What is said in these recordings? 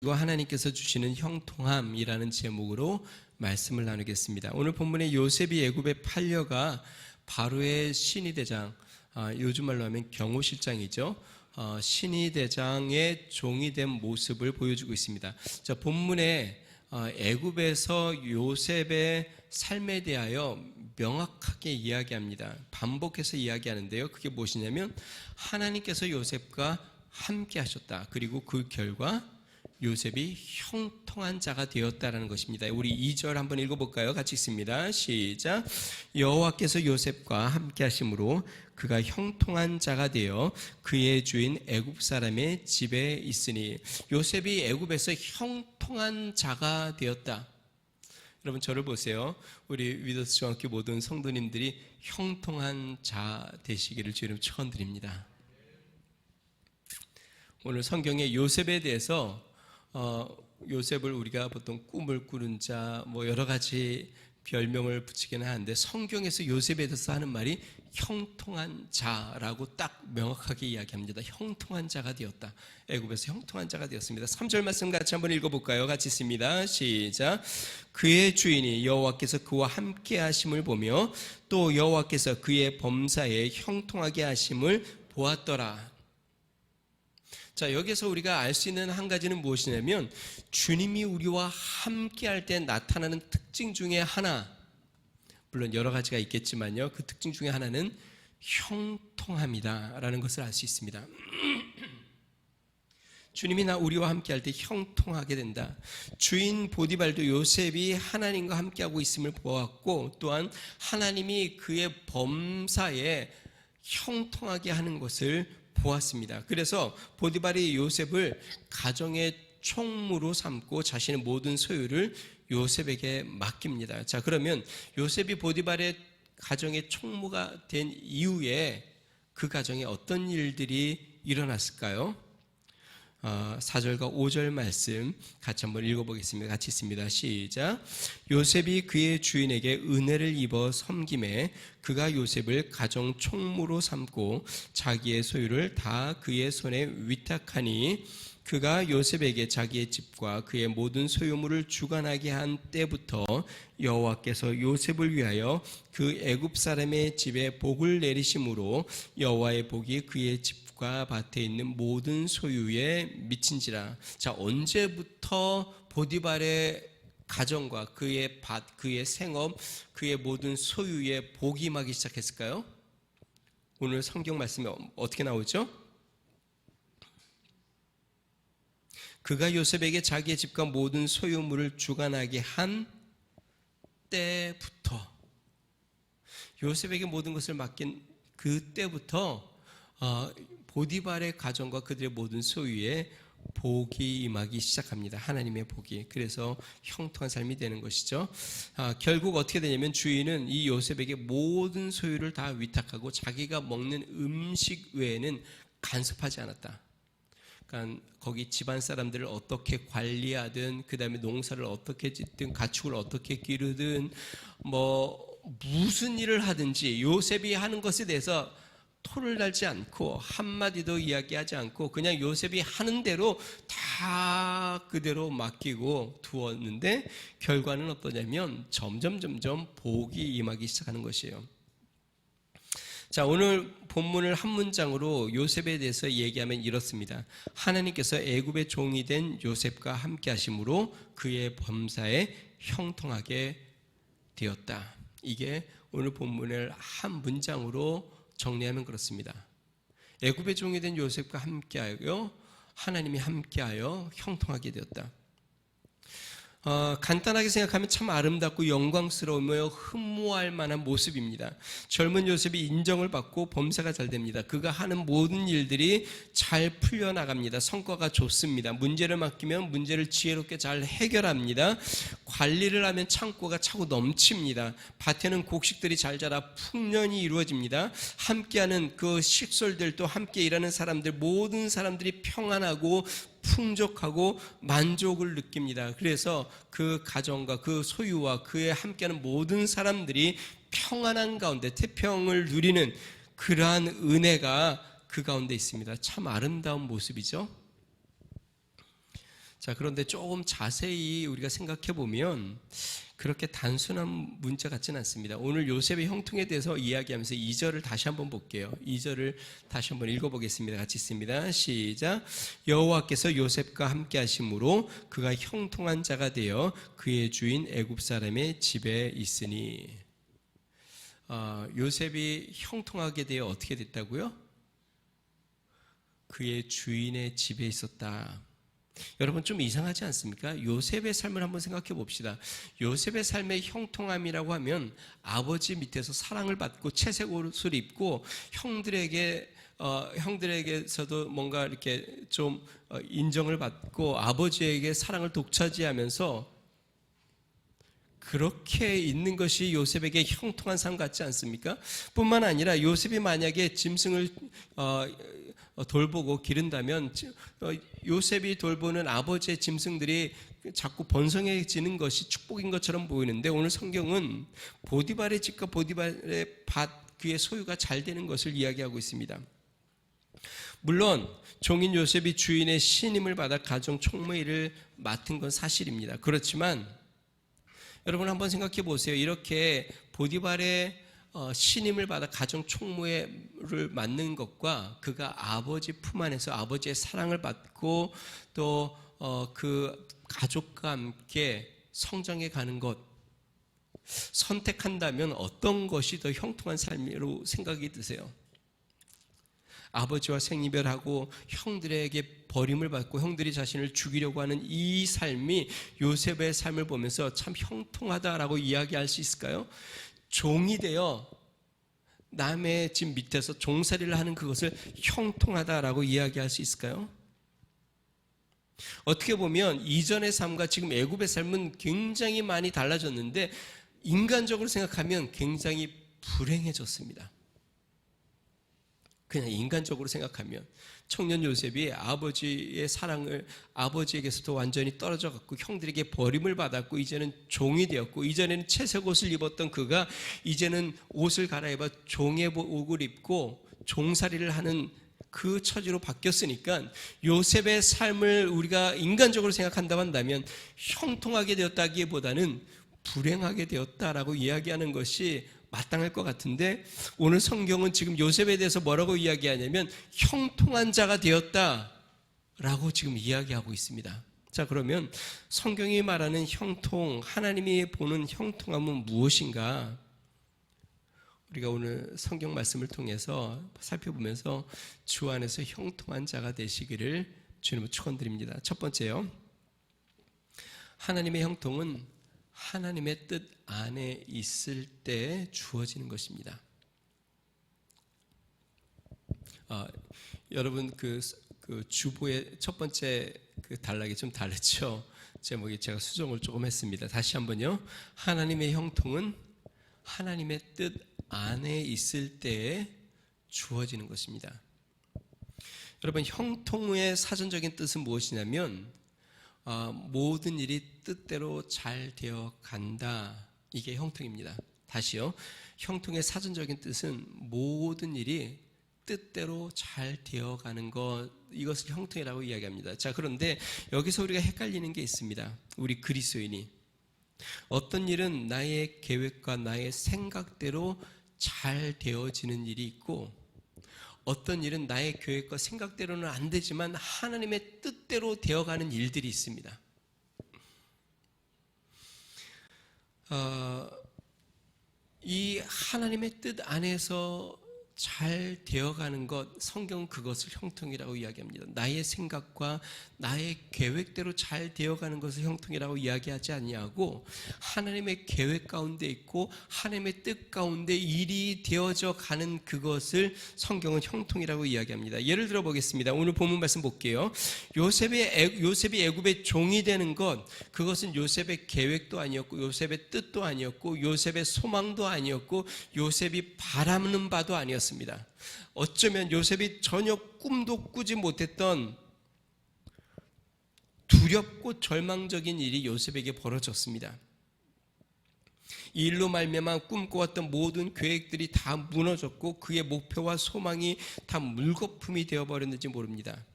그리고 하나님께서 주시는 형통함이라는 제목으로 말씀을 나누겠습니다. 오늘 본문에 요셉이 애굽에 팔려가 바로의 신의대장, 요즘 말로 하면 경호실장이죠. 신의대장의 종이 된 모습을 보여주고 있습니다. 자, 본문에 애굽에서 요셉의 삶에 대하여 명확하게 이야기합니다. 반복해서 이야기하는데요. 그게 무엇이냐면 하나님께서 요셉과 함께 하셨다. 그리고 그 결과 요셉이 형통한 자가 되었다라는 것입니다. 우리 2절 한번 읽어볼까요? 같이 읽습니다. 시작. 여호와께서 요셉과 함께 하심으로 그가 형통한 자가 되어 그의 주인 애굽 사람의 집에 있으니, 요셉이 애굽에서 형통한 자가 되었다. 여러분, 저를 보세요. 우리 위더스 중학교 모든 성도님들이 형통한 자 되시기를 주님 축원드립니다. 오늘 성경에 요셉에 대해서 요셉을 우리가 보통 꿈을 꾸는 자, 여러 가지 별명을 붙이기는 하는데, 성경에서 요셉에 대해서 하는 말이 형통한 자라고 딱 명확하게 이야기합니다. 형통한 자가 되었다. 애굽에서 형통한 자가 되었습니다. 3절 말씀 같이 한번 읽어볼까요? 같이 있습니다. 시작. 그의 주인이 여호와께서 그와 함께 하심을 보며 또 여호와께서 그의 범사에 형통하게 하심을 보았더라. 자, 여기서 우리가 알 수 있는 한 가지는 무엇이냐면, 주님이 우리와 함께 할 때 나타나는 특징 중에 하나, 물론 여러 가지가 있겠지만요, 그 특징 중에 하나는 형통함이다 라는 것을 알 수 있습니다. 주님이 우리와 함께 할 때 형통하게 된다. 주인 보디발도 요셉이 하나님과 함께하고 있음을 보았고, 또한 하나님이 그의 범사에 형통하게 하는 것을 보았습니다. 그래서 보디발이 요셉을 가정의 총무로 삼고 자신의 모든 소유를 요셉에게 맡깁니다. 자, 그러면 요셉이 보디발의 가정의 총무가 된 이후에 그 가정에 어떤 일들이 일어났을까요? 4절과 5절 말씀 같이 한번 읽어보겠습니다. 같이 있습니다. 시작. 요셉이 그의 주인에게 은혜를 입어 섬김에 그가 요셉을 가정 총무로 삼고 자기의 소유를 다 그의 손에 위탁하니, 그가 요셉에게 자기의 집과 그의 모든 소유물을 주관하게 한 때부터 여호와께서 요셉을 위하여 그 애굽 사람의 집에 복을 내리심으로 여호와의 복이 그의 집과 밭에 있는 모든 소유에 미친지라. 자, 언제부터 보디발의 가정과 그의 밭, 그의 생업, 그의 모든 소유에 복이 임하기 시작했을까요? 오늘 성경 말씀이 어떻게 나오죠? 그가 요셉에게 자기의 집과 모든 소유물을 주관하게 한 때부터, 요셉에게 모든 것을 맡긴 그 때부터 보디발의 가정과 그들의 모든 소유에 복이 임하기 시작합니다. 하나님의 복이. 그래서 형통한 삶이 되는 것이죠. 결국 어떻게 되냐면, 주인은 이 요셉에게 모든 소유를 다 위탁하고 자기가 먹는 음식 외에는 간섭하지 않았다. 그러니까 거기 집안 사람들을 어떻게 관리하든, 그 다음에 농사를 어떻게 짓든, 가축을 어떻게 기르든, 무슨 일을 하든지 요셉이 하는 것에 대해서 토를 달지 않고 한마디도 이야기하지 않고 그냥 요셉이 하는 대로 다 그대로 맡기고 두었는데, 결과는 어떠냐면 점점 복이 임하기 시작하는 것이에요. 자, 오늘 본문을 한 문장으로 요셉에 대해서 얘기하면 이렇습니다. 하나님께서 애굽의 종이 된 요셉과 함께 하심으로 그의 범사에 형통하게 되었다. 이게 오늘 본문을 한 문장으로 정리하면 그렇습니다. 애굽의 종이 된 요셉과 함께하여 하나님이 함께하여 형통하게 되었다. 간단하게 생각하면 참 아름답고 영광스러우며 흠모할 만한 모습입니다. 젊은 요셉이 인정을 받고 범사가 잘 됩니다. 그가 하는 모든 일들이 잘 풀려나갑니다. 성과가 좋습니다. 문제를 맡기면 문제를 지혜롭게 잘 해결합니다. 관리를 하면 창고가 차고 넘칩니다. 밭에는 곡식들이 잘 자라 풍년이 이루어집니다. 함께하는 그 식솔들도, 함께 일하는 사람들, 모든 사람들이 평안하고 풍족하고 만족을 느낍니다. 그래서 그 가정과 그 소유와 그에 함께하는 모든 사람들이 평안한 가운데 태평을 누리는 그러한 은혜가 그 가운데 있습니다. 참 아름다운 모습이죠. 자, 그런데 조금 자세히 우리가 생각해 보면 그렇게 단순한 문제 같지는 않습니다. 오늘 요셉의 형통에 대해서 이야기하면서 2절을 다시 한번 볼게요. 2절을 다시 한번 읽어보겠습니다. 같이 읽습니다. 시작. 여호와께서 요셉과 함께 하심으로 그가 형통한 자가 되어 그의 주인 애굽 사람의 집에 있으니. 요셉이 형통하게 되어 어떻게 됐다고요? 그의 주인의 집에 있었다. 여러분 좀 이상하지 않습니까? 요셉의 삶을 한번 생각해 봅시다. 요셉의 삶의 형통함이라고 하면 아버지 밑에서 사랑을 받고 채색 옷을 입고 형들에게서도 뭔가 이렇게 좀 인정을 받고 아버지에게 사랑을 독차지하면서 그렇게 있는 것이 요셉에게 형통한 삶 같지 않습니까? 뿐만 아니라 요셉이 만약에 짐승을 돌보고 기른다면 요셉이 돌보는 아버지의 짐승들이 자꾸 번성해지는 것이 축복인 것처럼 보이는데 오늘 성경은 보디발의 집과 보디발의 밭 그의 소유가 잘 되는 것을 이야기하고 있습니다. 물론 종인 요셉이 주인의 신임을 받아 가정 총무 일을 맡은 건 사실입니다. 그렇지만 여러분 한번 생각해 보세요. 이렇게 보디발의 신임을 받아 가정 총무를 맡는 것과 그가 아버지 품 안에서 아버지의 사랑을 받고 또 그 가족과 함께 성장해 가는 것 선택한다면 어떤 것이 더 형통한 삶으로 생각이 드세요? 아버지와 생이별하고 형들에게 버림을 받고 형들이 자신을 죽이려고 하는 이 삶이 요셉의 삶을 보면서 참 형통하다라고 이야기할 수 있을까요? 종이 되어 남의 집 밑에서 종살이를 하는 그것을 형통하다라고 이야기할 수 있을까요? 어떻게 보면 이전의 삶과 지금 애굽의 삶은 굉장히 많이 달라졌는데 인간적으로 생각하면 굉장히 불행해졌습니다. 그냥 인간적으로 생각하면 청년 요셉이 아버지의 사랑을 아버지에게서도 완전히 떨어져 갖고 형들에게 버림을 받았고 이제는 종이 되었고 이전에는 채색 옷을 입었던 그가 이제는 옷을 갈아입어 종의 옷을 입고 종살이를 하는 그 처지로 바뀌었으니까 요셉의 삶을 우리가 인간적으로 생각한다고 한다면 형통하게 되었다기보다는 불행하게 되었다라고 이야기하는 것이 마땅할 것 같은데 오늘 성경은 지금 요셉에 대해서 뭐라고 이야기하냐면 형통한 자가 되었다라고 지금 이야기하고 있습니다. 자, 그러면 성경이 말하는 형통, 하나님이 보는 형통함은 무엇인가? 우리가 오늘 성경 말씀을 통해서 살펴보면서 주 안에서 형통한 자가 되시기를 주님을 축원드립니다. 첫 번째요. 하나님의 형통은 하나님의 뜻 안에 있을 때 주어지는 것입니다. 여러분 그 주보의 첫 번째 그 단락이 좀 다르죠. 제목이 제가 수정을 조금 했습니다. 다시 한번요. 하나님의 형통은 하나님의 뜻 안에 있을 때에 주어지는 것입니다. 여러분 형통의 사전적인 뜻은 무엇이냐면 모든 일이 뜻대로 잘 되어 간다. 이게 형통입니다. 다시요. 형통의 사전적인 뜻은 모든 일이 뜻대로 잘 되어 가는 것, 이것을 형통이라고 이야기합니다. 자, 그런데 여기서 우리가 헷갈리는 게 있습니다. 우리 그리스도인이 어떤 일은 나의 계획과 나의 생각대로 잘 되어지는 일이 있고 어떤 일은 나의 계획과 생각대로는 안 되지만 하나님의 뜻대로 되어가는 일들이 있습니다. 이 하나님의 뜻 안에서 잘 되어가는 것, 성경은 그것을 형통이라고 이야기합니다. 나의 생각과 나의 계획대로 잘 되어가는 것을 형통이라고 이야기하지 아니하고 하나님의 계획 가운데 있고 하나님의 뜻 가운데 일이 되어져 가는 그것을 성경은 형통이라고 이야기합니다. 예를 들어 보겠습니다. 오늘 본문 말씀 볼게요. 요셉이 애굽의 종이 되는 것, 그것은 요셉의 계획도 아니었고 요셉의 뜻도 아니었고 요셉의 소망도 아니었고 요셉이 바라는 바도 아니었습니다. 어쩌면 요셉이 전혀 꿈도 꾸지 못했던 두렵고 절망적인 일이 요셉에게 벌어졌습니다. 이 일로 말미암아 꿈꿔왔던 모든 계획들이 다 무너졌고 그의 목표와 소망이 다 물거품이 되어버렸는지 모릅니다.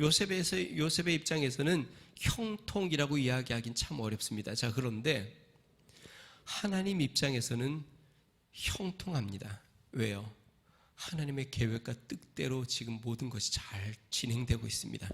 요셉의 입장에서는 형통이라고 이야기하긴 참 어렵습니다. 자, 그런데 하나님 입장에서는 형통합니다. 왜요? 하나님의 계획과 뜻대로 지금 모든 것이 잘 진행되고 있습니다.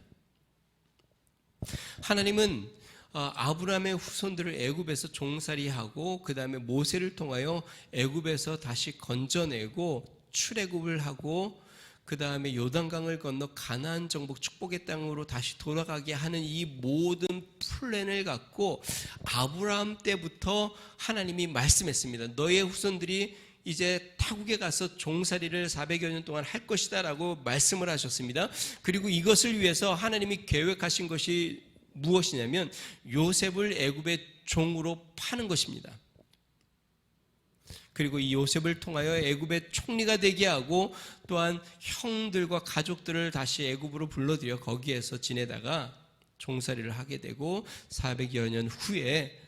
하나님은 아브라함의 후손들을 애굽에서 종살이하고 그 다음에 모세를 통하여 애굽에서 다시 건져내고 출애굽을 하고 그 다음에 요단강을 건너 가나안 정복 축복의 땅으로 다시 돌아가게 하는 이 모든 플랜을 갖고 아브라함 때부터 하나님이 말씀했습니다. 너의 후손들이 이제 타국에 가서 종살이를 400여 년 동안 할 것이다 라고 말씀을 하셨습니다. 그리고 이것을 위해서 하나님이 계획하신 것이 무엇이냐면 요셉을 애굽의 종으로 파는 것입니다. 그리고 이 요셉을 통하여 애굽의 총리가 되게 하고 또한 형들과 가족들을 다시 애굽으로 불러들여 거기에서 지내다가 종살이를 하게 되고 400여 년 후에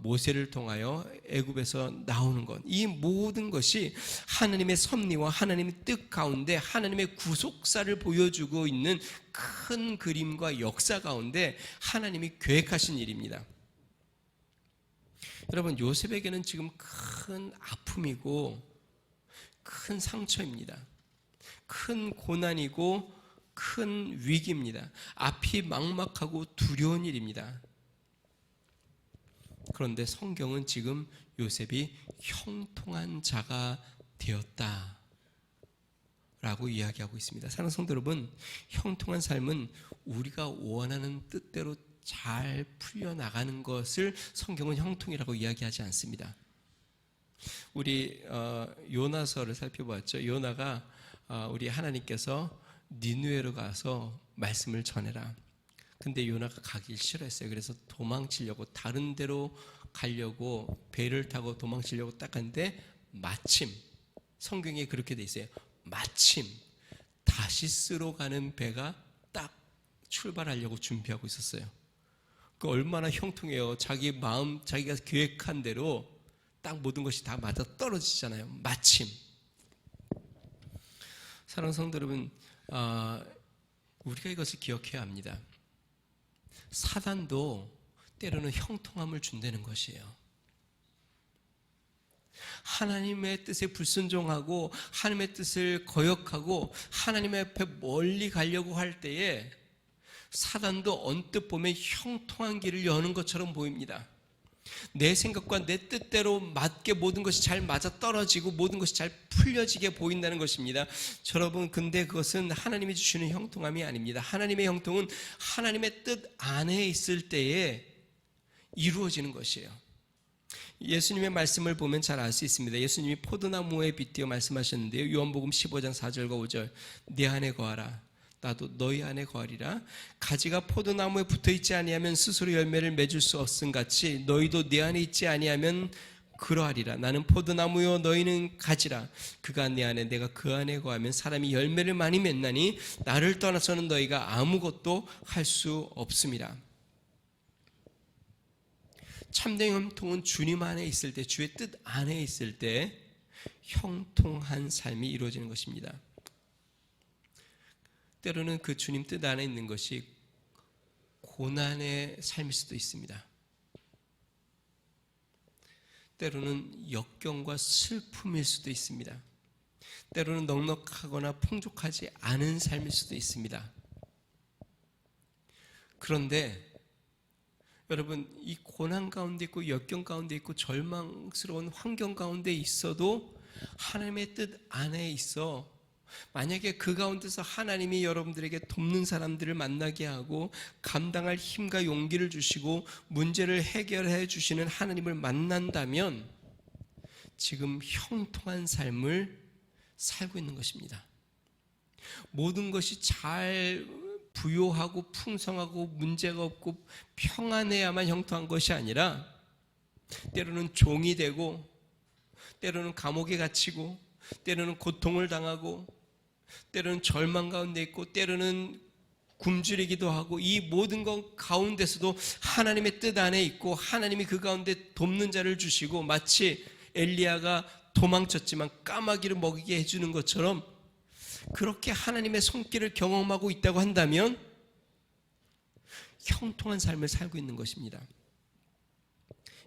모세를 통하여 애굽에서 나오는 것, 이 모든 것이 하나님의 섭리와 하나님의 뜻 가운데 하나님의 구속사를 보여주고 있는 큰 그림과 역사 가운데 하나님이 계획하신 일입니다. 여러분, 요셉에게는 지금 큰 아픔이고 큰 상처입니다. 큰 고난이고 큰 위기입니다. 앞이 막막하고 두려운 일입니다. 그런데 성경은 지금 요셉이 형통한 자가 되었다 라고 이야기하고 있습니다. 사랑하는 성도 여러분, 형통한 삶은 우리가 원하는 뜻대로 잘 풀려나가는 것을 성경은 형통이라고 이야기하지 않습니다. 우리 요나서를 살펴봤죠. 요나가 우리 하나님께서 니느웨로 가서 말씀을 전해라. 근데 요나가 가기 싫어했어요. 그래서 도망치려고 다른 데로 가려고 배를 타고 도망치려고 딱 하는데 마침 성경에 그렇게 돼 있어요. 마침 다시스로 가는 배가 딱 출발하려고 준비하고 있었어요. 그 얼마나 형통해요. 자기 마음, 자기가 계획한 대로 딱 모든 것이 다 맞아 떨어지잖아요. 마침. 사랑하는 성도 여러분, 우리가 이것을 기억해야 합니다. 사단도 때로는 형통함을 준다는 것이에요. 하나님의 뜻에 불순종하고 하나님의 뜻을 거역하고 하나님의 앞에 멀리 가려고 할 때에 사단도 언뜻 보면 형통한 길을 여는 것처럼 보입니다. 내 생각과 내 뜻대로 맞게 모든 것이 잘 맞아 떨어지고 모든 것이 잘 풀려지게 보인다는 것입니다. 여러분, 근데 그것은 하나님이 주시는 형통함이 아닙니다. 하나님의 형통은 하나님의 뜻 안에 있을 때에 이루어지는 것이에요. 예수님의 말씀을 보면 잘 알 수 있습니다. 예수님이 포도나무에 빗대어 말씀하셨는데요. 요한복음 15장 4절과 5절, 내 안에 거하라, 나도 너희 안에 거하리라. 가지가 포도나무에 붙어있지 아니하면 스스로 열매를 맺을 수 없음 같이 너희도 내 안에 있지 아니하면 그러하리라. 나는 포도나무요 너희는 가지라. 그가 내 안에 내가 그 안에 거하면 사람이 열매를 많이 맺나니 나를 떠나서는 너희가 아무것도 할 수 없음이라. 참된 형통은 주님 안에 있을 때, 주의 뜻 안에 있을 때 형통한 삶이 이루어지는 것입니다. 때로는 그 주님 뜻 안에 있는 것이 고난의 삶일 수도 있습니다. 때로는 역경과 슬픔일 수도 있습니다. 때로는 넉넉하거나 풍족하지 않은 삶일 수도 있습니다. 그런데 여러분, 이 고난 가운데 있고 역경 가운데 있고 절망스러운 환경 가운데 있어도 하나님의 뜻 안에 있어 만약에 그 가운데서 하나님이 여러분들에게 돕는 사람들을 만나게 하고 감당할 힘과 용기를 주시고 문제를 해결해 주시는 하나님을 만난다면 지금 형통한 삶을 살고 있는 것입니다. 모든 것이 잘 부요하고 풍성하고 문제가 없고 평안해야만 형통한 것이 아니라 때로는 종이 되고 때로는 감옥에 갇히고 때로는 고통을 당하고 때로는 절망 가운데 있고 때로는 굶주리기도 하고 이 모든 것 가운데서도 하나님의 뜻 안에 있고 하나님이 그 가운데 돕는 자를 주시고 마치 엘리야가 도망쳤지만 까마귀를 먹이게 해주는 것처럼 그렇게 하나님의 손길을 경험하고 있다고 한다면 형통한 삶을 살고 있는 것입니다.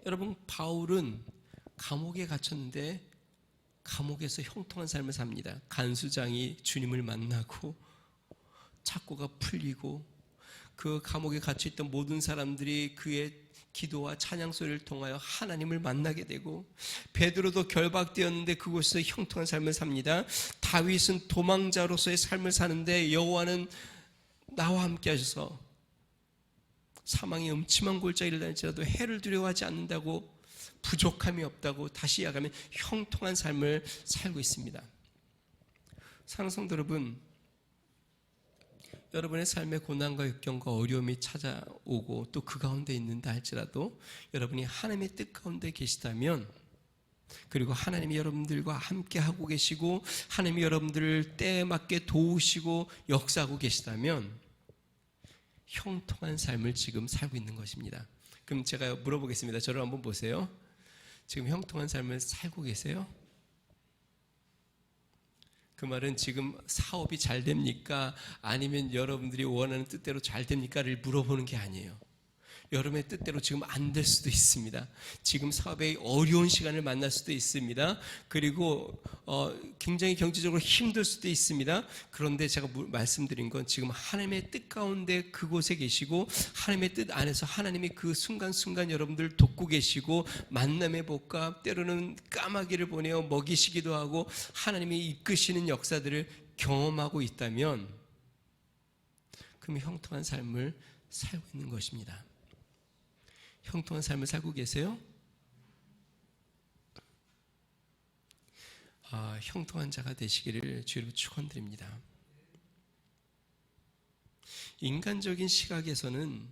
여러분, 바울은 감옥에 갇혔는데 감옥에서 형통한 삶을 삽니다. 간수장이 주님을 만나고 착고가 풀리고 그 감옥에 갇혀있던 모든 사람들이 그의 기도와 찬양 소리를 통하여 하나님을 만나게 되고, 베드로도 결박되었는데 그곳에서 형통한 삶을 삽니다. 다윗은 도망자로서의 삶을 사는데 여호와는 나와 함께 하셔서 사망의 음침한 골짜기를 다닐지라도 해를 두려워하지 않는다고, 부족함이 없다고, 다시 이야기하면 형통한 삶을 살고 있습니다. 사랑하는 성도 여러분, 여러분의 삶에 고난과 역경과 어려움이 찾아오고 또 그 가운데 있는다 할지라도 여러분이 하나님의 뜻 가운데 계시다면, 그리고 하나님이 여러분들과 함께 하고 계시고 하나님이 여러분들을 때에 맞게 도우시고 역사하고 계시다면 형통한 삶을 지금 살고 있는 것입니다. 그럼 제가 물어보겠습니다. 저를 한번 보세요. 지금 형통한 삶을 살고 계세요? 그 말은 지금 사업이 잘 됩니까? 아니면 여러분들이 원하는 뜻대로 잘 됩니까?를 물어보는 게 아니에요. 여러분의 뜻대로 지금 안 될 수도 있습니다. 지금 사업에 어려운 시간을 만날 수도 있습니다. 그리고 굉장히 경제적으로 힘들 수도 있습니다. 그런데 제가 말씀드린 건 지금 하나님의 뜻 가운데 그곳에 계시고 하나님의 뜻 안에서 하나님이 그 순간순간 여러분들 돕고 계시고 만남의 복과 때로는 까마귀를 보내어 먹이시기도 하고 하나님이 이끄시는 역사들을 경험하고 있다면, 그럼 형통한 삶을 살고 있는 것입니다. 형통한 삶을 살고 계세요? 형통한 자가 되시기를 주로 축원드립니다. 인간적인 시각에서는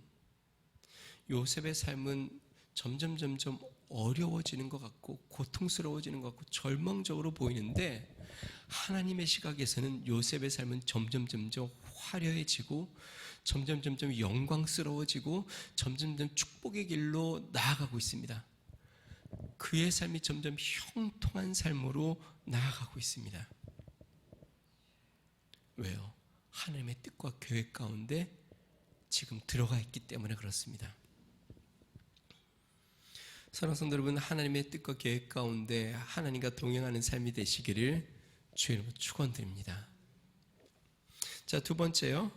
요셉의 삶은 점점 어려워지는 것 같고 고통스러워지는 것 같고 절망적으로 보이는데, 하나님의 시각에서는 요셉의 삶은 점점 화려해지고 점점 영광스러워지고 점점 축복의 길로 나아가고 있습니다. 그의 삶이 점점 형통한 삶으로 나아가고 있습니다. 왜요? 하나님의 뜻과 계획 가운데 지금 들어가 있기 때문에 그렇습니다. 사랑하는 성도 여러분, 하나님의 뜻과 계획 가운데 하나님과 동행하는 삶이 되시기를 주의 이름으로 축원드립니다. 자, 두 번째요.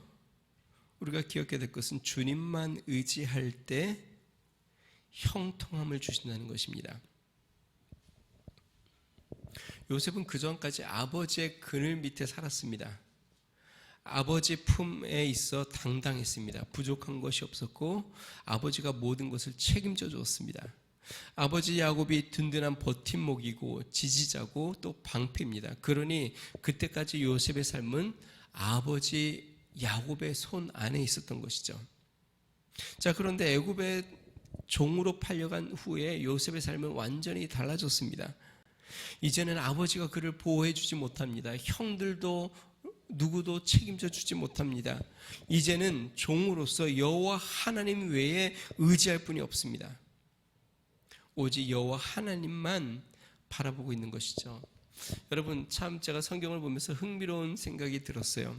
우리가 기억해야 될 것은 주님만 의지할 때 형통함을 주신다는 것입니다. 요셉은 그전까지 아버지의 그늘 밑에 살았습니다. 아버지 품에 있어 당당했습니다. 부족한 것이 없었고 아버지가 모든 것을 책임져 주었습니다. 아버지 야곱이 든든한 버팀목이고 지지자고 또 방패입니다. 그러니 그때까지 요셉의 삶은 아버지 야곱의 손 안에 있었던 것이죠. 자, 그런데 애굽의 종으로 팔려간 후에 요셉의 삶은 완전히 달라졌습니다. 이제는 아버지가 그를 보호해 주지 못합니다. 형들도 누구도 책임져 주지 못합니다. 이제는 종으로서 여호와 하나님 외에 의지할 분이 없습니다. 오직 여호와 하나님만 바라보고 있는 것이죠. 여러분, 참 제가 성경을 보면서 흥미로운 생각이 들었어요.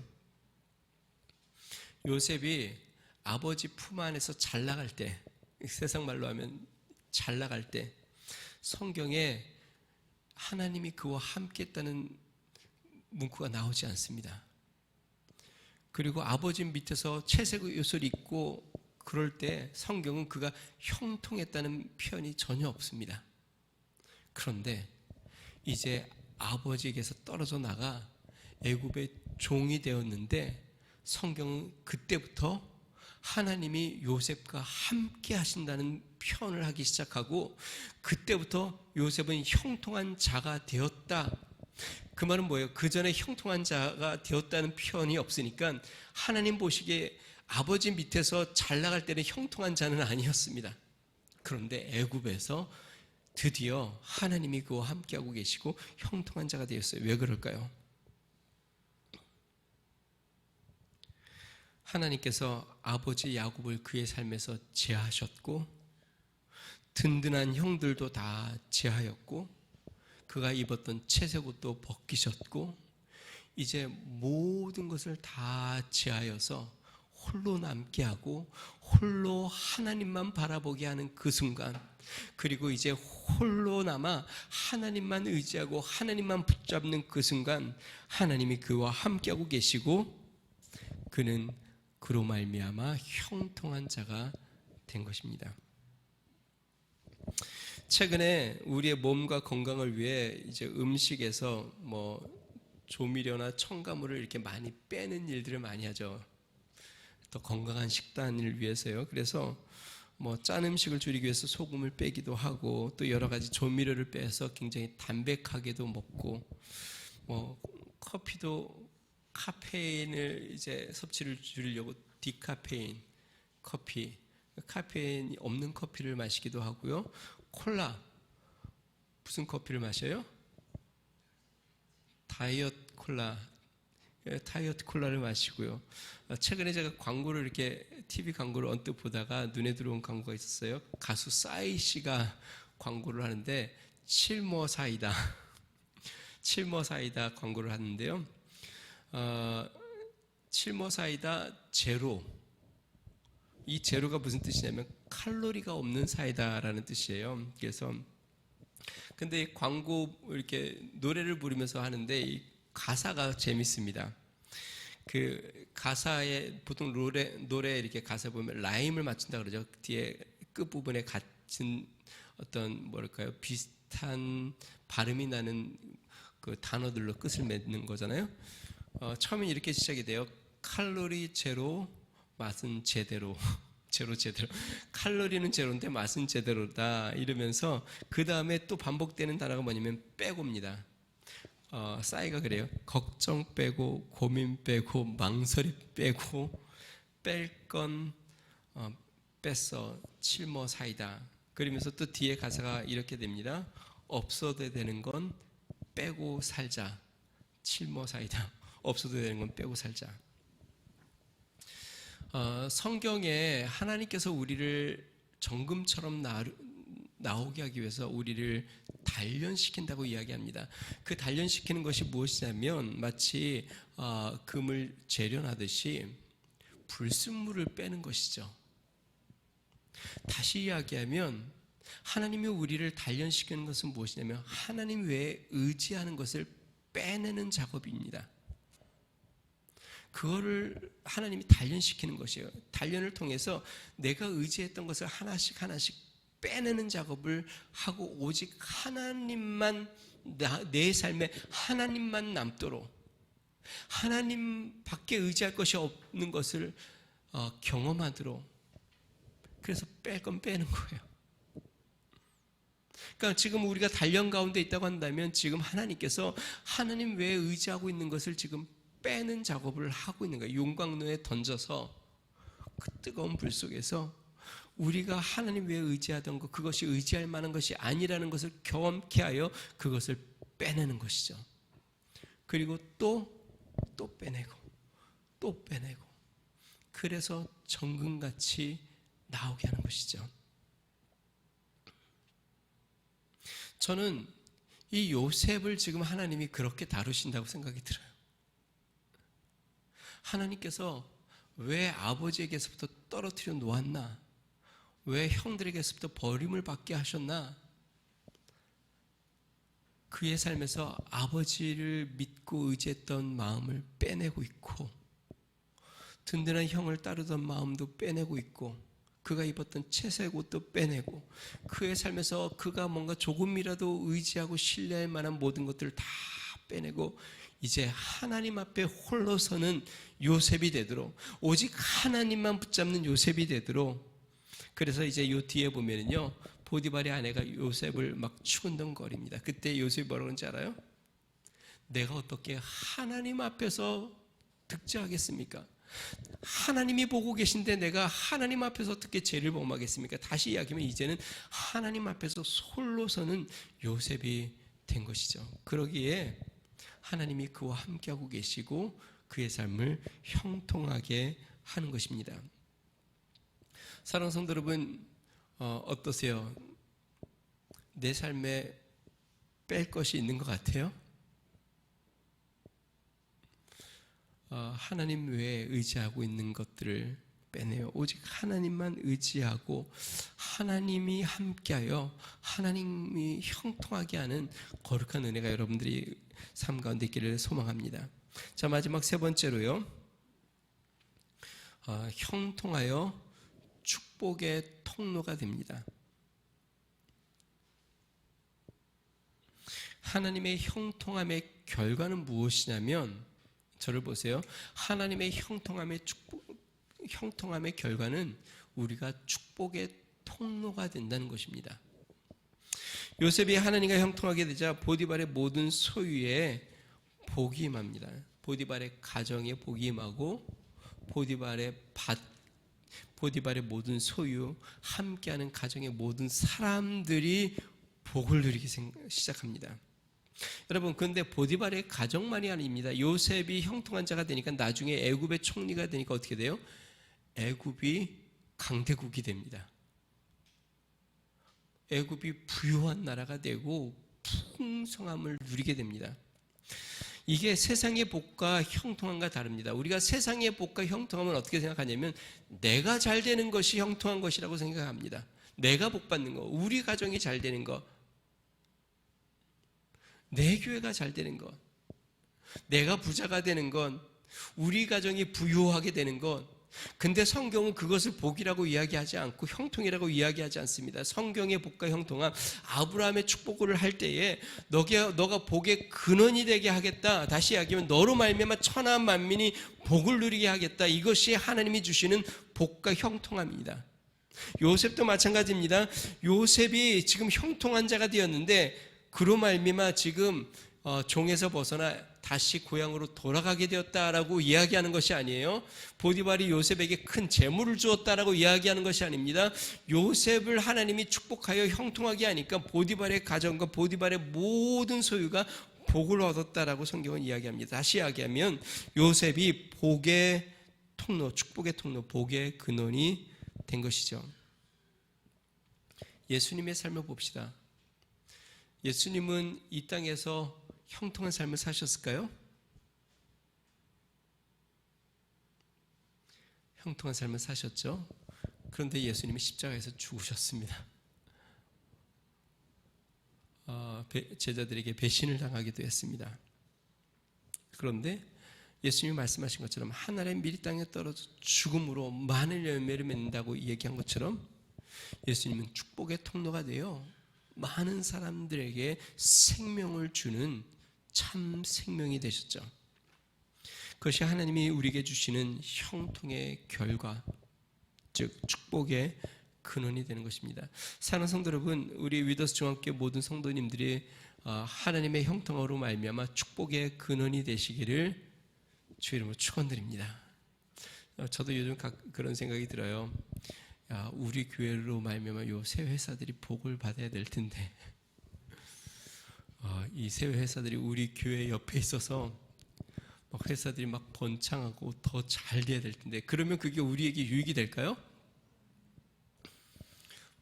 요셉이 아버지 품 안에서 잘 나갈 때, 세상 말로 하면 잘 나갈 때, 성경에 하나님이 그와 함께 했다는 문구가 나오지 않습니다. 그리고 아버지 밑에서 채색 옷을 입고 그럴 때 성경은 그가 형통했다는 표현이 전혀 없습니다. 그런데 이제 아버지에게서 떨어져 나가 애굽의 종이 되었는데, 성경은 그때부터 하나님이 요셉과 함께 하신다는 표현을 하기 시작하고, 그때부터 요셉은 형통한 자가 되었다. 그 말은 뭐예요? 그 전에 형통한 자가 되었다는 표현이 없으니까 하나님 보시기에 아버지 밑에서 잘 나갈 때는 형통한 자는 아니었습니다. 그런데 애굽에서 드디어 하나님이 그와 함께하고 계시고 형통한 자가 되었어요. 왜 그럴까요? 하나님께서 아버지 야곱을 그의 삶에서 제하셨고, 든든한 형들도 다 제하였고, 그가 입었던 채색 옷도 벗기셨고, 이제 모든 것을 다 지하여서 홀로 남게 하고 홀로 하나님만 바라보게 하는 그 순간, 그리고 이제 홀로 남아 하나님만 의지하고 하나님만 붙잡는 그 순간 하나님이 그와 함께하고 계시고 그는 그로 말미암아 형통한 자가 된 것입니다. 최근에 우리의 몸과 건강을 위해 이제 음식에서 조미료나 첨가물을 이렇게 많이 빼는 일들을 많이 하죠. 더 건강한 식단을 위해서요. 그래서 짠 음식을 줄이기 위해서 소금을 빼기도 하고 또 여러 가지 조미료를 빼서 굉장히 담백하게도 먹고 커피도 카페인을 이제 섭취를 줄이려고 디카페인 커피, 카페인이 없는 커피를 마시기도 하고요. 콜라, 무슨 커피를 마셔요? 다이어트 콜라를 마시고요. 최근에 제가 광고를 이렇게 TV 광고를 언뜻 보다가 눈에 들어온 광고가 있었어요. 가수 싸이 씨가 광고를 하는데 칠모 사이다 광고를 하는데요. 칠모 사이다 제로, 이 제로가 무슨 뜻이냐면 칼로리가 없는 사이다라는 뜻이에요. 그래서 근데 이 광고 이렇게 노래를 부르면서 하는데 이 가사가 재밌습니다. 그 가사에 보통 노래 이렇게 가사 보면 라임을 맞춘다 그러죠. 뒤에 끝 부분에 같은 어떤 비슷한 발음이 나는 그 단어들로 끝을 맺는 거잖아요. 처음엔 이렇게 시작이 돼요. 칼로리 제로, 맛은 제대로. 제로. 칼로리는 제로인데 맛은 제대로다. 이러면서 그 다음에 또 반복되는 단어가 뭐냐면 빼고입니다. 싸이가 그래요. 걱정 빼고, 고민 빼고, 망설임 빼고, 뺄 건 뺐어. 칠모 사이다. 그러면서 또 뒤에 가사가 이렇게 됩니다. 없어도 되는 건 빼고 살자. 칠모 사이다. 없어도 되는 건 빼고 살자. 성경에 하나님께서 우리를 정금처럼 나오게 하기 위해서 우리를 단련시킨다고 이야기합니다. 그 단련시키는 것이 무엇이냐면 마치 금을 재련하듯이 불순물을 빼는 것이죠. 다시 이야기하면 하나님이 우리를 단련시키는 것은 무엇이냐면 하나님 외에 의지하는 것을 빼내는 작업입니다. 그거를 하나님이 단련시키는 것이에요. 단련을 통해서 내가 의지했던 것을 하나씩 빼내는 작업을 하고 오직 하나님만, 내 삶에 하나님만 남도록, 하나님밖에 의지할 것이 없는 것을 경험하도록, 그래서 뺄 건 빼는 거예요. 그러니까 지금 우리가 단련 가운데 있다고 한다면 지금 하나님께서 하나님 외에 의지하고 있는 것을 지금 빼는 작업을 하고 있는 거예요. 용광로에 던져서 그 뜨거운 불 속에서 우리가 하나님 외에 의지하던 것, 그것이 의지할 만한 것이 아니라는 것을 경험케 하여 그것을 빼내는 것이죠. 그리고 또 빼내고 또 빼내고, 그래서 정금같이 나오게 하는 것이죠. 저는 이 요셉을 지금 하나님이 그렇게 다루신다고 생각이 들어요. 하나님께서 왜 아버지에게서부터 떨어뜨려 놓았나? 왜 형들에게서부터 버림을 받게 하셨나? 그의 삶에서 아버지를 믿고 의지했던 마음을 빼내고 있고, 든든한 형을 따르던 마음도 빼내고 있고, 그가 입었던 채색 옷도 빼내고, 그의 삶에서 그가 뭔가 조금이라도 의지하고 신뢰할 만한 모든 것들을 다 빼내고 이제 하나님 앞에 홀로 서는 요셉이 되도록, 오직 하나님만 붙잡는 요셉이 되도록. 그래서 이제 요 뒤에 보면은요, 보디발의 아내가 요셉을 막 추근덩거립니다. 그때 요셉이 뭐라고 하는지 알아요? 내가 어떻게 하나님 앞에서 득죄하겠습니까? 하나님이 보고 계신데 내가 하나님 앞에서 어떻게 죄를 범하겠습니까? 다시 이야기하면 이제는 하나님 앞에서 홀로 서는 요셉이 된 것이죠. 그러기에 하나님이 그와 함께하고 계시고 그의 삶을 형통하게 하는 것입니다. 사랑하는 성도 여러분, 어떠세요? 내 삶에 뺄 것이 있는 것 같아요? 하나님 외에 의지하고 있는 것들을 빼내요. 오직 하나님만 의지하고 하나님이 함께하여 하나님이 형통하게 하는 거룩한 은혜가 여러분들이 삶 가운데 있기를 소망합니다. 자, 마지막 세 번째로요. 형통하여 축복의 통로가 됩니다. 하나님의 형통함의 결과는 무엇이냐면, 저를 보세요. 하나님의 형통함의 결과는 우리가 축복의 통로가 된다는 것입니다. 요셉이 하나님과 형통하게 되자 보디발의 모든 소유에 복이 임합니다. 보디발의 가정에 복이 임하고 보디발의 모든 소유, 함께하는 가정의 모든 사람들이 복을 누리기 시작합니다. 여러분, 그런데 보디발의 가정만이 아닙니다. 요셉이 형통한 자가 되니까 나중에 애굽의 총리가 되니까 어떻게 돼요? 애굽이 강대국이 됩니다. 애굽이 부유한 나라가 되고 풍성함을 누리게 됩니다. 이게 세상의 복과 형통함과 다릅니다. 우리가 세상의 복과 형통함을 어떻게 생각하냐면 내가 잘 되는 것이 형통한 것이라고 생각합니다. 내가 복 받는 거, 우리 가정이 잘 되는 거, 내 교회가 잘 되는 것, 내가 부자가 되는 건, 우리 가정이 부유하게 되는 것. 근데 성경은 그것을 복이라고 이야기하지 않고 형통이라고 이야기하지 않습니다. 성경의 복과 형통함, 아브라함의 축복을 할 때에 너가 복의 근원이 되게 하겠다. 다시 이야기하면 너로 말미암아 천하 만민이 복을 누리게 하겠다. 이것이 하나님이 주시는 복과 형통함입니다. 요셉도 마찬가지입니다. 요셉이 지금 형통한 자가 되었는데 그로 말미암아 지금 종에서 벗어나 다시 고향으로 돌아가게 되었다라고 이야기하는 것이 아니에요. 보디발이 요셉에게 큰 재물을 주었다라고 이야기하는 것이 아닙니다. 요셉을 하나님이 축복하여 형통하게 하니까 보디발의 가정과 보디발의 모든 소유가 복을 얻었다라고 성경은 이야기합니다. 다시 이야기하면 요셉이 복의 통로, 축복의 통로, 복의 근원이 된 것이죠. 예수님의 삶을 봅시다. 예수님은 이 땅에서 형통한 삶을 사셨을까요? 형통한 삶을 사셨죠. 그런데 예수님이 십자가에서 죽으셨습니다. 제자들에게 배신을 당하기도 했습니다. 그런데 예수님이 말씀하신 것처럼 한 알의 밀이 땅에 떨어져 죽음으로 많은 열매를 맺는다고 얘기한 것처럼 예수님은 축복의 통로가 되어 많은 사람들에게 생명을 주는 참 생명이 되셨죠. 그것이 하나님이 우리에게 주시는 형통의 결과, 즉 축복의 근원이 되는 것입니다. 사랑하는 성도 여러분, 우리 위더스 중학교 모든 성도님들이 하나님의 형통으로 말미암아 축복의 근원이 되시기를 주 이름으로 축원드립니다. 저도 요즘 그런 생각이 들어요. 우리 교회로 말미암아 요 새 회사들이 복을 받아야 될 텐데 이 새 회사들이 우리 교회 옆에 있어서 막 회사들이 막 번창하고 더 잘 돼야 될 텐데 그러면 그게 우리에게 유익이 될까요?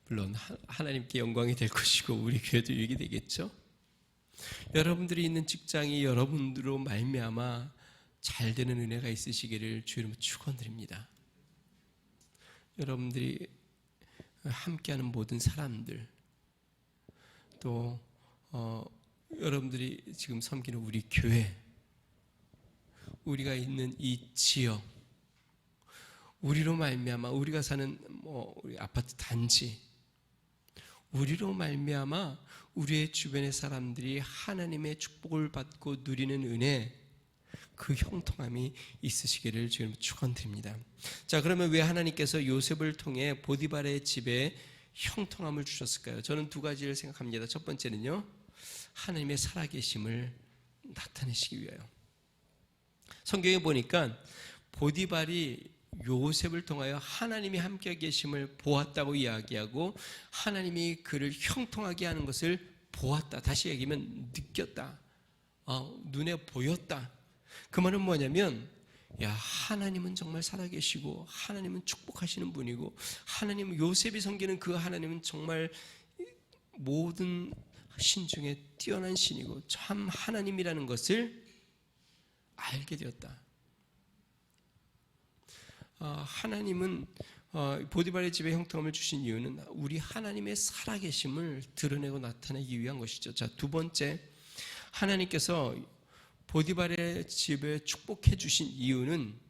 물론 하나님께 영광이 될 것이고 우리 교회도 유익이 되겠죠. 여러분들이 있는 직장이 여러분들로 말미암아 잘 되는 은혜가 있으시기를 주 이름으로 축원드립니다. 여러분들이 함께하는 모든 사람들, 또 여러분들이 지금 섬기는 우리 교회, 우리가 있는 이 지역, 우리로 말미암아 우리가 사는 우리 아파트 단지, 우리로 말미암아 우리의 주변의 사람들이 하나님의 축복을 받고 누리는 은혜, 그 형통함이 있으시기를 지금 축원드립니다. 자, 그러면 왜 하나님께서 요셉을 통해 보디발의 집에 형통함을 주셨을까요? 저는 두 가지를 생각합니다. 첫 번째는요, 하나님의 살아계심을 나타내시기 위하여. 성경에 보니까 보디발이 요셉을 통하여 하나님이 함께 계심을 보았다고 이야기하고 하나님이 그를 형통하게 하는 것을 보았다. 다시 얘기하면 느꼈다. 눈에 보였다. 그 말은 뭐냐면 하나님은 정말 살아계시고 하나님은 축복하시는 분이고 하나님은 요셉이 섬기는 그 하나님은 정말 모든 신 중에 뛰어난 신이고 참 하나님이라는 것을 알게 되었다. 하나님은 보디발의 집에 형통함을 주신 이유는 우리 하나님의 살아계심을 드러내고 나타내기 위한 것이죠. 자, 두 번째, 하나님께서 보디발의 집에 축복해 주신 이유는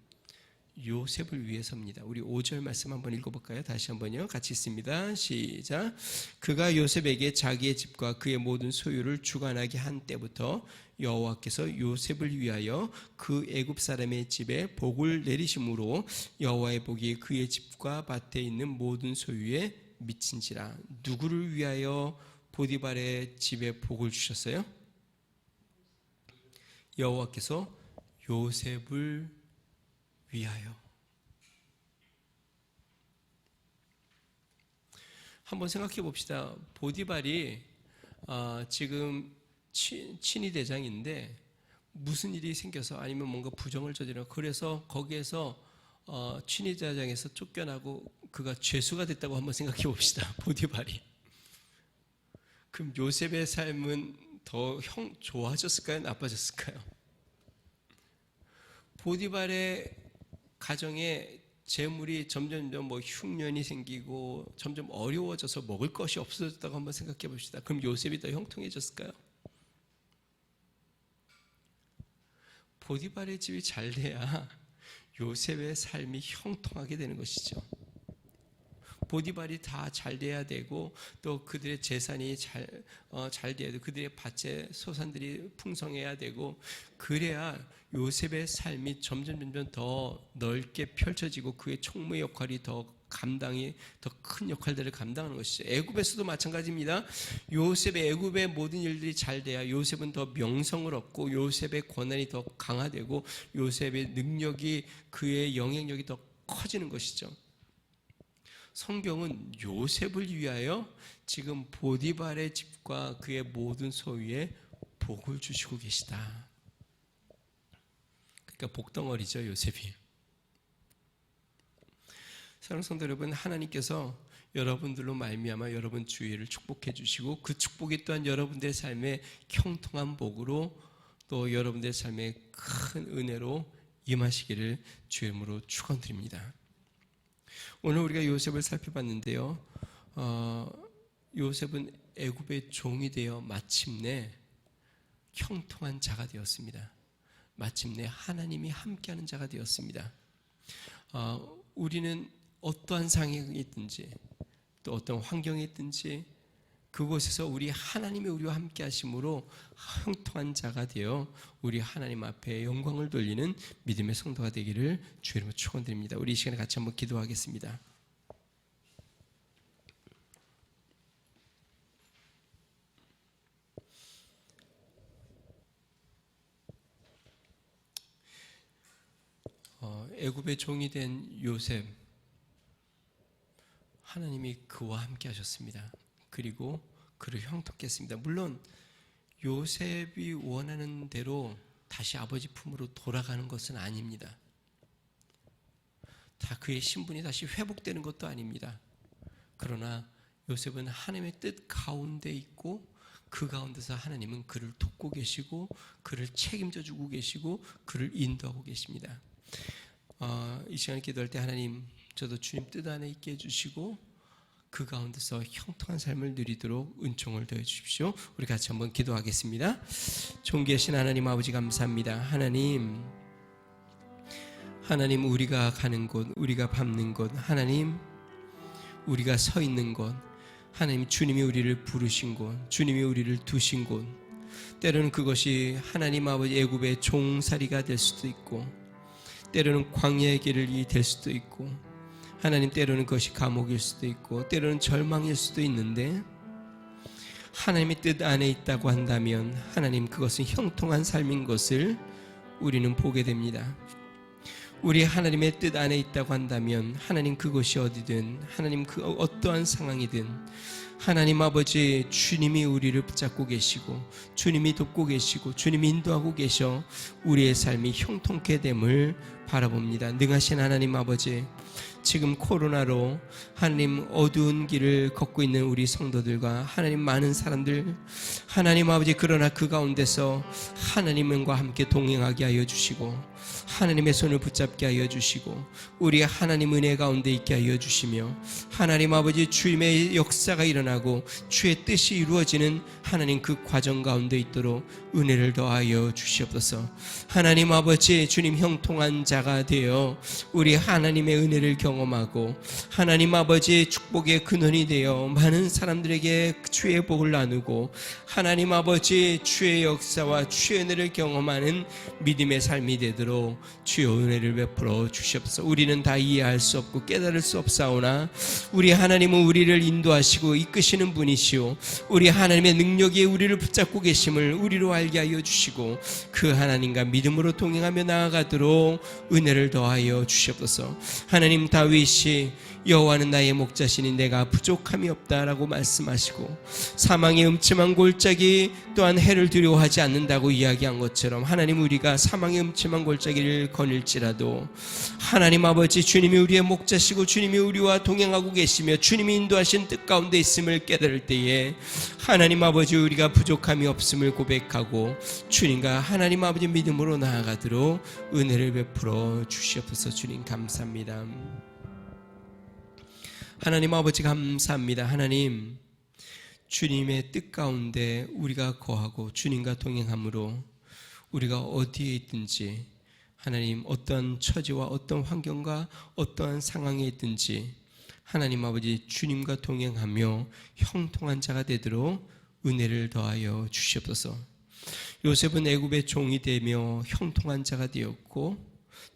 요셉을 위해서입니다. 우리 5절 말씀 한번 읽어볼까요? 다시 한번요. 같이 읽습니다. 시작. 그가 요셉에게 자기의 집과 그의 모든 소유를 주관하게 한 때부터 여호와께서 요셉을 위하여 그 애굽 사람의 집에 복을 내리심으로 여호와의 복이 그의 집과 밭에 있는 모든 소유에 미친지라. 누구를 위하여 보디발의 집에 복을 주셨어요? 여호와께서 요셉을 위하여. 한번 생각해 봅시다. 보디발이 지금 친위 대장인데 무슨 일이 생겨서 아니면 뭔가 부정을 저지르고 그래서 거기에서 친위 대장에서 쫓겨나고 그가 죄수가 됐다고 한번 생각해 봅시다. 보디발이. 그럼 요셉의 삶은 더 좋아졌을까요? 나빠졌을까요? 보디발의 가정에 재물이 점점 흉년이 생기고 점점 어려워져서 먹을 것이 없어졌다고 한번 생각해 봅시다. 그럼 요셉이 더 형통해졌을까요? 보디발의 집이 잘 돼야 요셉의 삶이 형통하게 되는 것이죠. 보디발이 다 잘 돼야 되고 또 그들의 재산이 잘 돼야 되고 그들의 밭의 소산들이 풍성해야 되고 그래야 요셉의 삶이 점점 더 넓게 펼쳐지고 그의 총무 역할이 더 큰 역할들을 감당하는 것이죠. 애굽에서도 마찬가지입니다. 요셉의 애굽의 모든 일들이 잘 돼야 요셉은 더 명성을 얻고 요셉의 권한이 더 강화되고 요셉의 능력이 그의 영향력이 더 커지는 것이죠. 성경은 요셉을 위하여 지금 보디발의 집과 그의 모든 소유에 복을 주시고 계시다. 그러니까 복덩어리죠, 요셉이. 사랑하는 성도 여러분, 하나님께서 여러분들로 말미암아 여러분 주위를 축복해 주시고 그 축복이 또한 여러분들의 삶에 형통한 복으로 또 여러분들의 삶에 큰 은혜로 임하시기를 주의 이름으로 축원드립니다. 오늘 우리가 요셉을 살펴봤는데요. 요셉은 애굽의 종이 되어 마침내 형통한 자가 되었습니다. 마침내 하나님이 함께하는 자가 되었습니다. 우리는 어떠한 상황이 있든지 또 어떤 환경이 있든지 그곳에서 우리 하나님이 우리와 함께 하심으로 형통한 자가 되어 우리 하나님 앞에 영광을 돌리는 믿음의 성도가 되기를 주의 이름으로 축원드립니다. 우리 이 시간에 같이 한번 기도하겠습니다. 애굽의 종이 된 요셉, 하나님이 그와 함께 하셨습니다. 그리고 그를 형통케 했습니다. 물론 요셉이 원하는 대로 다시 아버지 품으로 돌아가는 것은 아닙니다. 다 그의 신분이 다시 회복되는 것도 아닙니다. 그러나 요셉은 하나님의 뜻 가운데 있고 그 가운데서 하나님은 그를 돕고 계시고 그를 책임져 주고 계시고 그를 인도하고 계십니다. 이 시간에 기도할 때 하나님, 저도 주님 뜻 안에 있게 해주시고 그 가운데서 형통한 삶을 누리도록 은총을 더해 주십시오. 우리 같이 한번 기도하겠습니다. 존귀하신 하나님 아버지 감사합니다. 하나님 우리가 가는 곳, 우리가 밟는 곳, 하나님 우리가 서 있는 곳, 하나님 주님이 우리를 부르신 곳, 주님이 우리를 두신 곳, 때로는 그것이 하나님 아버지 애굽의 종살이가 될 수도 있고 때로는 광야의 길이 될 수도 있고 하나님 때로는 그것이 감옥일 수도 있고 때로는 절망일 수도 있는데 하나님의 뜻 안에 있다고 한다면 하나님 그것은 형통한 삶인 것을 우리는 보게 됩니다. 우리 하나님의 뜻 안에 있다고 한다면 하나님 그것이 어디든 하나님 그 어떠한 상황이든 하나님 아버지 주님이 우리를 붙잡고 계시고 주님이 돕고 계시고 주님이 인도하고 계셔 우리의 삶이 형통케 됨을 바라봅니다. 능하신 하나님 아버지, 지금 코로나로 하나님 어두운 길을 걷고 있는 우리 성도들과 하나님 많은 사람들, 하나님 아버지 그러나 그 가운데서 하나님과 함께 동행하게 하여 주시고 하나님의 손을 붙잡게 하여 주시고 우리 하나님 은혜 가운데 있게 하여 주시며 하나님 아버지 주님의 역사가 일어나고 주의 뜻이 이루어지는 하나님 그 과정 가운데 있도록 은혜를 더하여 주시옵소서. 하나님 아버지 주님 형통한 자가 되어 우리 하나님의 은혜를 경험하고 하나님 아버지 축복의 근원이 되어 많은 사람들에게 주의 복을 나누고 하나님 아버지 주의 역사와 주의 은혜를 경험하는 믿음의 삶이 되도록 주의 은혜를 베풀어 주시옵소서. 우리는 다 이해할 수 없고 깨달을 수 없사오나 우리 하나님은 우리를 인도하시고 이끄시는 분이시오 우리 하나님의 능력이 우리를 붙잡고 계심을 우리로 알게 하여 주시고 그 하나님과 믿음으로 동행하며 나아가도록 은혜를 더하여 주시옵소서. 하나님 다윗이 여호와는 나의 목자시니 내가 부족함이 없다라고 말씀하시고 사망의 음침한 골짜기 또한 해를 두려워하지 않는다고 이야기한 것처럼 하나님 우리가 사망의 음침한 골짜기를 거닐지라도 하나님 아버지 주님이 우리의 목자시고 주님이 우리와 동행하고 계시며 주님이 인도하신 뜻 가운데 있음을 깨달을 때에 하나님 아버지 우리가 부족함이 없음을 고백하고 주님과 하나님 아버지 믿음으로 나아가도록 은혜를 베풀어 주시옵소서. 주님 감사합니다. 하나님 아버지 감사합니다. 하나님 주님의 뜻 가운데 우리가 거하고 주님과 동행함으로 우리가 어디에 있든지 하나님 어떠한 처지와 어떤 환경과 어떠한 상황에 있든지 하나님 아버지 주님과 동행하며 형통한 자가 되도록 은혜를 더하여 주시옵소서. 요셉은 애굽의 종이 되며 형통한 자가 되었고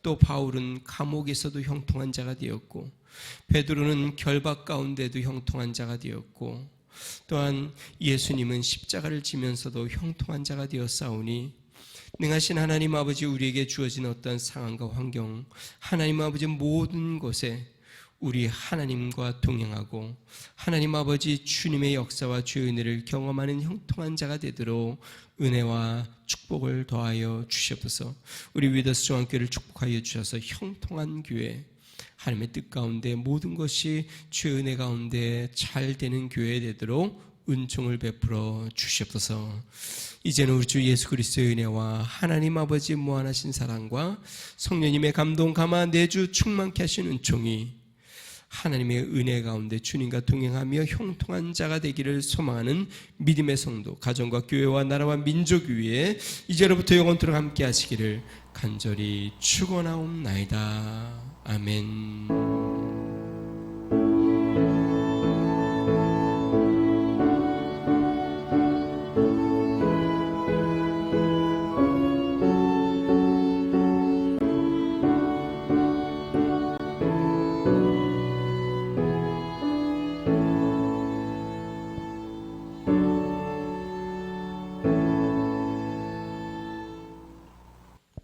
또 바울은 감옥에서도 형통한 자가 되었고 베드로는 결박 가운데도 형통한 자가 되었고 또한 예수님은 십자가를 지면서도 형통한 자가 되었사오니 능하신 하나님 아버지 우리에게 주어진 어떤 상황과 환경 하나님 아버지 모든 곳에 우리 하나님과 동행하고 하나님 아버지 주님의 역사와 주의 은혜를 경험하는 형통한 자가 되도록 은혜와 축복을 더하여 주시옵소서. 우리 위더스 중앙교회를 축복하여 주셔서 형통한 교회 하나님의 뜻 가운데 모든 것이 주의 은혜 가운데 잘 되는 교회 되도록 은총을 베풀어 주시옵소서. 이제는 우리 주 예수 그리스도의 은혜와 하나님 아버지 무한하신 사랑과 성령님의 감동 감화 내주 충만케 하신 은총이 하나님의 은혜 가운데 주님과 동행하며 형통한 자가 되기를 소망하는 믿음의 성도 가정과 교회와 나라와 민족 위에 이제로부터 영원토록 함께 하시기를 간절히 축원하옵나이다. 아멘.